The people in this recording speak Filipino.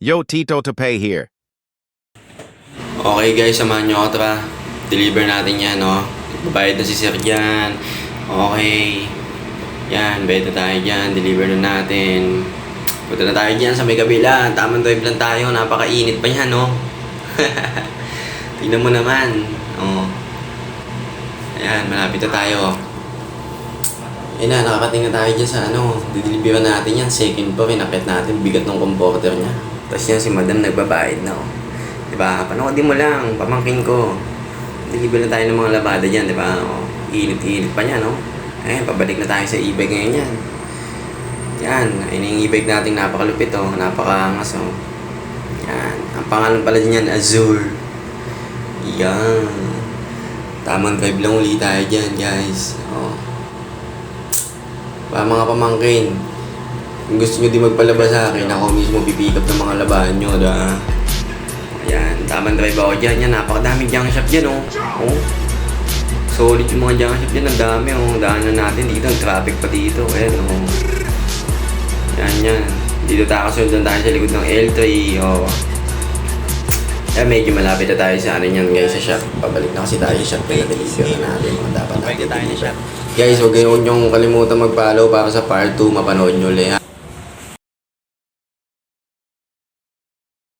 Yo, Tito to pay here. Okay guys, samahan nyo ako, tara. Deliver natin yan, no? Babayad na si Sir dyan. Okay. Yan, bayad na tayo dyan. Deliver na natin. Punta na tayo dyan sa may kabila. Tamang drive lang tayo. Napakainit pa yan, no? Tingnan mo naman. Oh. Ayan, malapit na tayo. Ayan na, nakakating na tayo dyan sa ano. Dideliveran natin yan. Second floor, inakit natin. Bigat ng comforter niya. Tapos yan, si madam nagbabayad na, oh. Diba? Panoodin mo lang, pamangkin ko. Deliver na tayo ng mga labada dyan, diba? O, init-init pa niya, no? Ayan, pabalik na tayo sa e-bike ngayon yan. Yan, ayun yung e-bike natin, napakalupit, oh. Napakaangas, oh. Yan, ang pangalan pala dyan, Azure. Yan. Tamang drive lang ulit tayo dyan, guys. Oh. Para mga pamangkin, kung gusto nyo di magpalaba sa akin, ako mismo pipick up ng mga labahan nyo, diba? Yan, tamang drive ako dyan. Yan, napakadaming junk shop dyan, oh. Oh. Solid yung mga junk shop dyan. Ang dami, oh. Daanan natin dito. Ang traffic pa dito. Ayan, oh. Yan. Dito tayo kasundan tayo sa likod ng L3, oh. Yan, medyo malapit na tayo sa ano yan, guys, sa shop. Pabalik na kasi tayo sa shop. Kaya deliver na natin. Mga dapat natin deliver. Guys, huwag yung kalimutan mag-follow para sa part 2. Mapanood nyo ulit, ha.